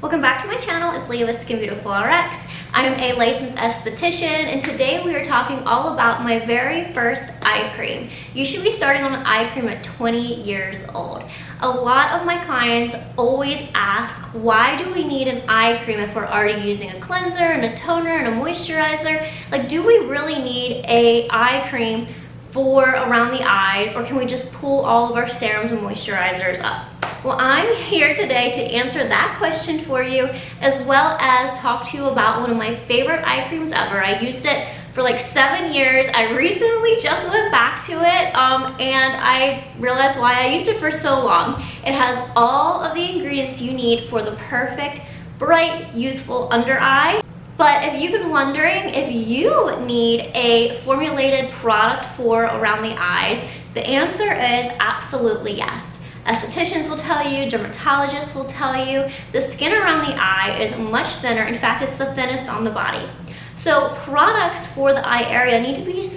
Welcome back to my channel. It's Leah with SkinBeautifulrx. I am a licensed esthetician, and today we are talking all about my very first eye cream. You should be starting on an eye cream at 20 years old. A lot of my clients always ask, why do we need an eye cream if we're already using a cleanser and a toner and a moisturizer? Like, do we really need a eye cream for around the eye, or can we just pull all of our serums and moisturizers up? Well, I'm here today to answer that question for you, as well as talk to you about one of my favorite eye creams ever. I used it for like 7 years. I recently just went back to it, and I realized why I used it for so long. It has all of the ingredients you need for the perfect, bright, youthful under eye. But if you've been wondering if you need a formulated product for around the eyes, the answer is absolutely yes. Estheticians will tell you, dermatologists will tell you, the skin around the eye is much thinner. In fact, it's the thinnest on the body. So products for the eye area need to be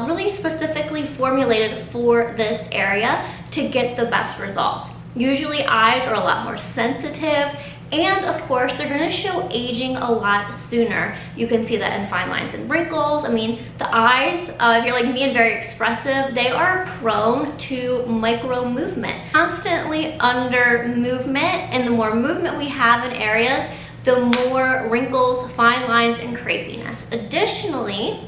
really specifically formulated for this area to get the best results. Usually eyes are a lot more sensitive, and of course, they're gonna show aging a lot sooner. You can see that in fine lines and wrinkles. I mean, the eyes, if you're like me and very expressive, they are prone to micro movement. Constantly under movement, and the more movement we have in areas, the more wrinkles, fine lines, and crepiness. Additionally,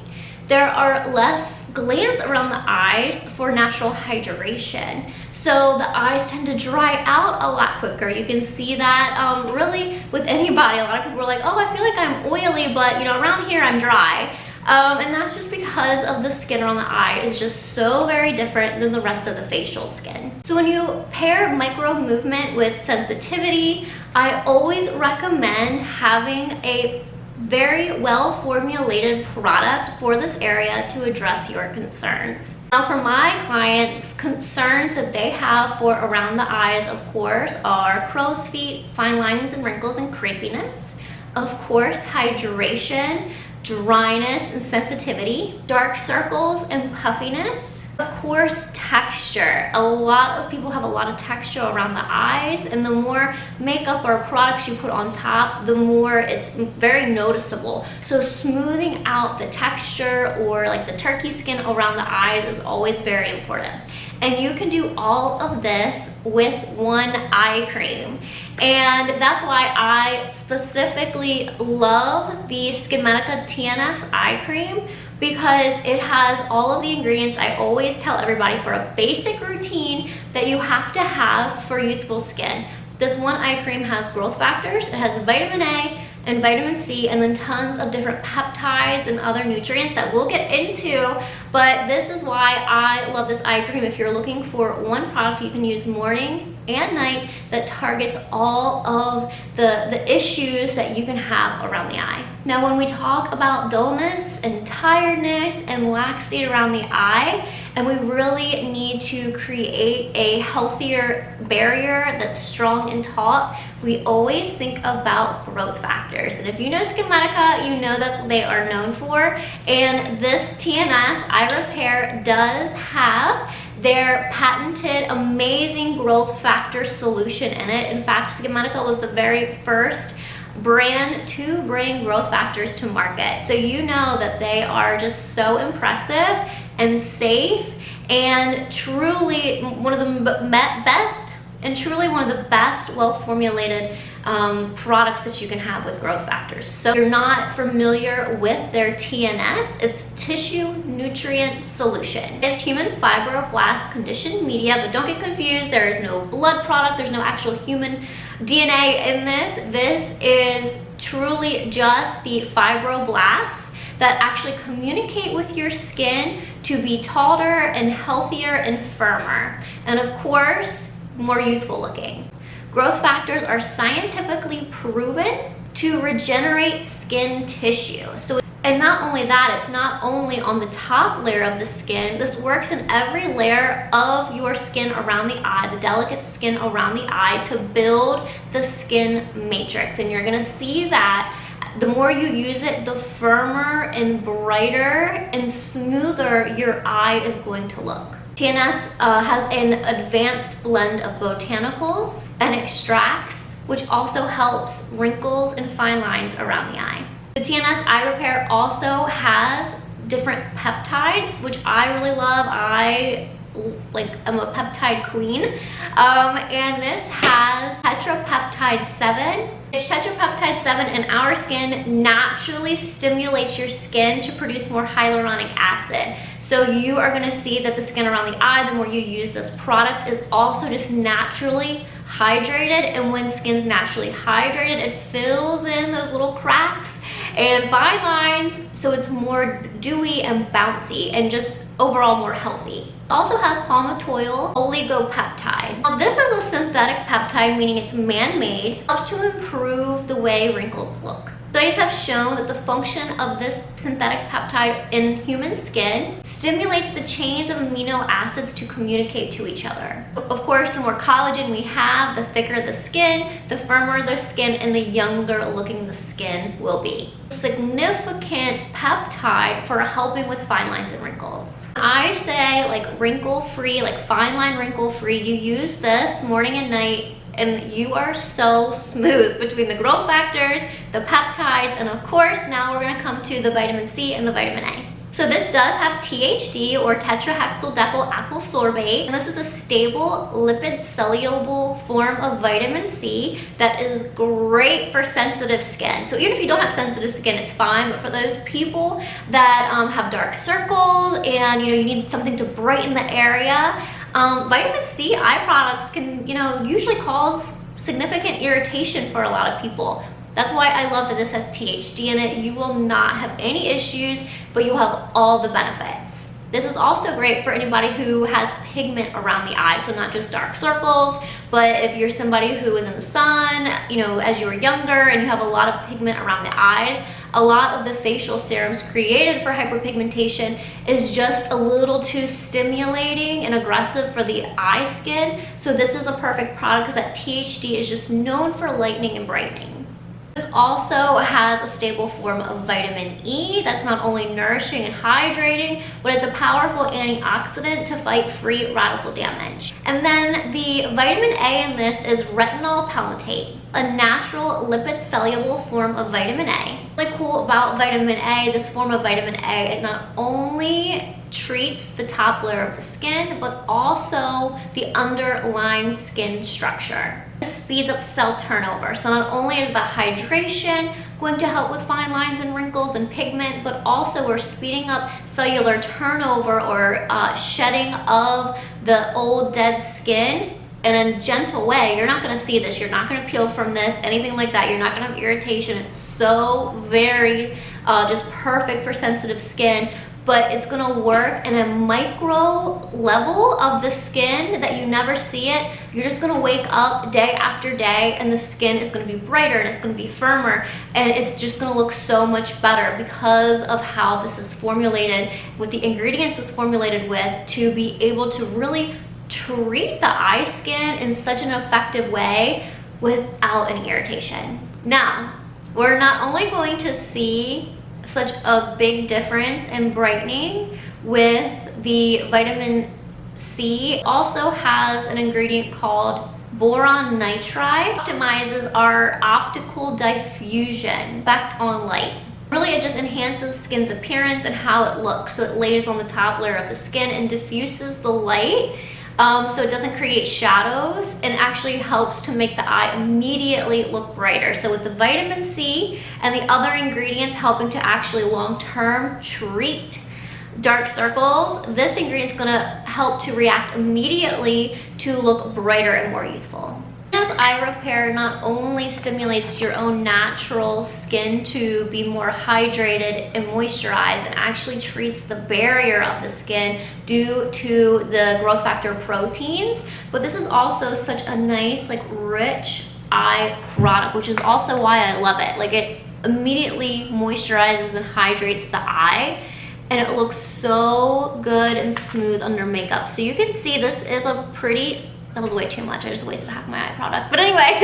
there are less glands around the eyes for natural hydration. So the eyes tend to dry out a lot quicker. You can see that really with anybody. A lot of people are like, oh, I feel like I'm oily, but you know, around here I'm dry. And that's just because of the skin around the eye is just so very different than the rest of the facial skin. So when you pair micro movement with sensitivity, I always recommend having a very well formulated product for this area to address your concerns. Now, for my clients, concerns that they have for around the eyes, of course, are crow's feet, fine lines and wrinkles and crepiness, of course, hydration, dryness and sensitivity, dark circles and puffiness, of course, texture. A lot of people have a lot of texture around the eyes, and the more makeup or products you put on top, the more it's very noticeable. So smoothing out the texture or like the turkey skin around the eyes is always very important. And you can do all of this with one eye cream. And that's why I specifically love the SkinMedica TNS eye cream, because it has all of the ingredients I always tell everybody for a basic routine that you have to have for youthful skin. This one eye cream has growth factors, it has vitamin A and vitamin C, and then tons of different peptides and other nutrients that we'll get into. But this is why I love this eye cream. If you're looking for one product you can use morning and night that targets all of the issues that you can have around the eye. Now, when we talk about dullness and tiredness and laxity around the eye, and we really need to create a healthier barrier that's strong and taut, we always think about growth factors. And if you know SkinMedica, you know that's what they are known for. And this TNS Eye Repair does have their patented amazing growth factor solution in it. In fact, SkinMedica was the very first brand to bring growth factors to market. So you know that they are just so impressive and safe, and truly one of the best well-formulated products that you can have with growth factors. So if you're not familiar with their TNS, it's Tissue Nutrient Solution. It's human fibroblast conditioned media, but don't get confused. There is no blood product. There's no actual human DNA in this. This is truly just the fibroblasts that actually communicate with your skin to be taller and healthier and firmer, and of course, more youthful looking. Growth factors are scientifically proven to regenerate skin tissue. And not only that, it's not only on the top layer of the skin. This works in every layer of your skin around the eye, the delicate skin around the eye, to build the skin matrix. And you're gonna see that the more you use it, the firmer and brighter and smoother your eye is going to look. TNS has an advanced blend of botanicals and extracts which also helps wrinkles and fine lines around the eye. The TNS Eye Repair also has different peptides, which I really love. I'm a peptide queen. And this has tetrapeptide 7. It's tetrapeptide 7, and our skin naturally stimulates your skin to produce more hyaluronic acid. So you are gonna see that the skin around the eye, the more you use this product, is also just naturally hydrated. And when skin's naturally hydrated, it fills in those little cracks and fine lines, so it's more dewy and bouncy and just overall more healthy. It also has palmitoyl oligopeptide. Now, this is a synthetic peptide, meaning it's man-made, helps to improve the way wrinkles look. Studies have shown that the function of this synthetic peptide in human skin stimulates the chains of amino acids to communicate to each other. Of course, the more collagen we have, the thicker the skin, the firmer the skin, and the younger looking the skin will be. Significant peptide for helping with fine lines and wrinkles. I say like wrinkle-free, like fine line wrinkle-free, you use this morning and night, and you are so smooth between the growth factors, the peptides, and of course now we're going to come to the vitamin C and the vitamin A. So this does have THD, or tetrahexyldecyl-alkyl-sorbate, and this is a stable lipid soluble form of vitamin C that is great for sensitive skin. So even if you don't have sensitive skin, it's fine, but for those people that have dark circles and you need something to brighten the area, vitamin C eye products can usually cause significant irritation for a lot of people. That's why I love that this has THD in it. You will not have any issues, but you'll have all the benefits. This is also great for anybody who has pigment around the eye, so not just dark circles, but if you're somebody who is in the sun, as you were younger and you have a lot of pigment around the eyes, a lot of the facial serums created for hyperpigmentation is just a little too stimulating and aggressive for the eye skin. So this is a perfect product because that THD is just known for lightening and brightening. This also has a stable form of vitamin E that's not only nourishing and hydrating, but it's a powerful antioxidant to fight free radical damage. And then the vitamin A in this is retinol palmitate, a natural lipid soluble form of vitamin A. What's really cool about vitamin A, this form of vitamin A, it not only treats the top layer of the skin, but also the underlying skin structure. This speeds up cell turnover. So not only is the hydration going to help with fine lines and wrinkles and pigment, but also we're speeding up cellular turnover, or shedding of the old dead skin in a gentle way. You're not going to see this. You're not going to peel from this, anything like that. You're not going to have irritation. It's so very just perfect for sensitive skin. But it's gonna work in a micro level of the skin that you never see it. You're just gonna wake up day after day and the skin is gonna be brighter and it's gonna be firmer, and it's just gonna look so much better because of how this is formulated, with the ingredients it's formulated with, to be able to really treat the eye skin in such an effective way without any irritation. Now, we're not only going to see such a big difference in brightening with the vitamin C, it also has an ingredient called boron nitride. It optimizes our optical diffusion effect on light. Really, it just enhances skin's appearance and how it looks. So it lays on the top layer of the skin and diffuses the light, so it doesn't create shadows, and actually helps to make the eye immediately look brighter. So with the vitamin C and the other ingredients helping to actually long-term treat dark circles, this ingredient is going to help to react immediately to look brighter and more youthful. As eye repair not only stimulates your own natural skin to be more hydrated and moisturized, and actually treats the barrier of the skin due to the growth factor proteins, but this is also such a nice, rich eye product, which is also why I love it. It immediately moisturizes and hydrates the eye, and it looks so good and smooth under makeup. So you can see this is a pretty, that was way too much. I just wasted half my eye product. But anyway,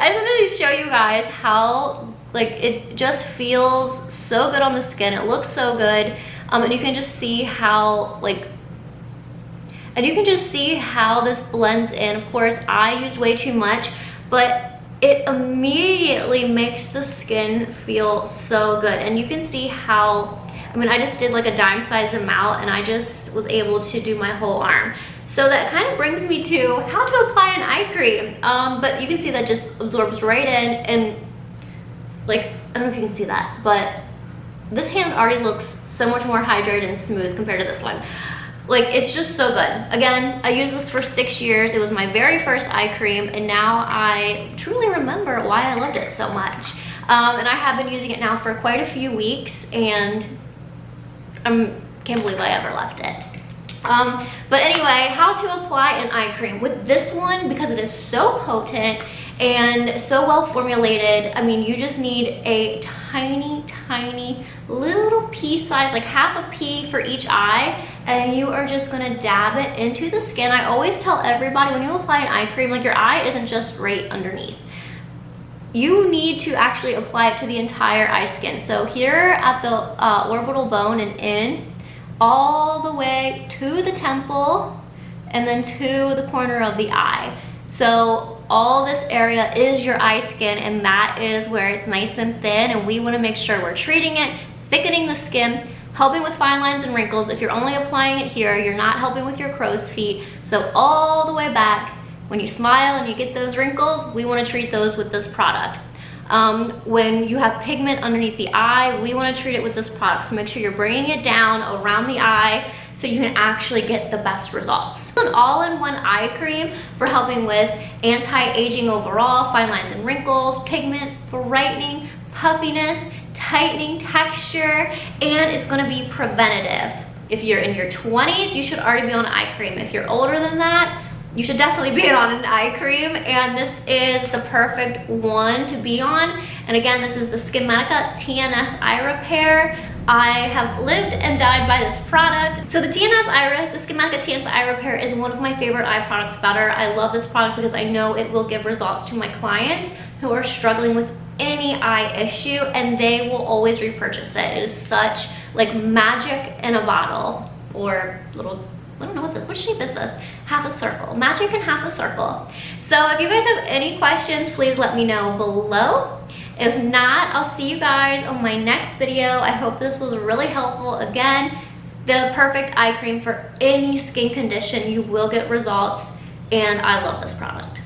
I just wanted to show you guys how it just feels so good on the skin. It looks so good. And you can just see how this blends in. Of course, I used way too much, but it immediately makes the skin feel so good. And you can see how, I mean, I just did like a dime size amount and I just was able to do my whole arm. So that kind of brings me to how to apply an eye cream. But you can see that just absorbs right in, and like, I don't know if you can see that, but this hand already looks so much more hydrated and smooth compared to this one. Like, it's just so good. Again, I used this for 6 years. It was my very first eye cream, and now I truly remember why I loved it so much. And I have been using it now for quite a few weeks, and I can't believe I ever left it. But anyway, how to apply an eye cream. With this one, because it is so potent and so well formulated, I mean, you just need a tiny little pea size, like half a pea for each eye, and you are just gonna dab it into the skin. I always tell everybody, when you apply an eye cream, like, your eye isn't just right underneath. You need to actually apply it to the entire eye skin. So here at the orbital bone and in, all the way to the temple, and then to the corner of the eye. So all this area is your eye skin, and that is where it's nice and thin, and we want to make sure we're treating it, thickening the skin, helping with fine lines and wrinkles. If you're only applying it here, you're not helping with your crow's feet. So all the way back, when you smile and you get those wrinkles, we want to treat those with this product. When you have pigment underneath the eye, we want to treat it with this product. So make sure you're bringing it down around the eye so you can actually get the best results. It's an all-in-one eye cream for helping with anti-aging overall, fine lines and wrinkles, pigment, brightening, puffiness, tightening texture, and it's going to be preventative. If you're in your 20s, you should already be on eye cream. If you're older than that, you should definitely be on an eye cream, and this is the perfect one to be on. And again, this is the SkinBeautiful TNS Eye Repair. I have lived and died by this product. So the TNS the SkinBeautiful TNS Eye Repair is one of my favorite eye products better. I love this product because I know it will give results to my clients who are struggling with any eye issue, and they will always repurchase it. It is such like magic in a bottle, or little, I don't know what shape is this? Half a circle. Magic in half a circle. So if you guys have any questions, please let me know below. If not, I'll see you guys on my next video. I hope this was really helpful. Again, the perfect eye cream for any skin condition. You will get results, and I love this product.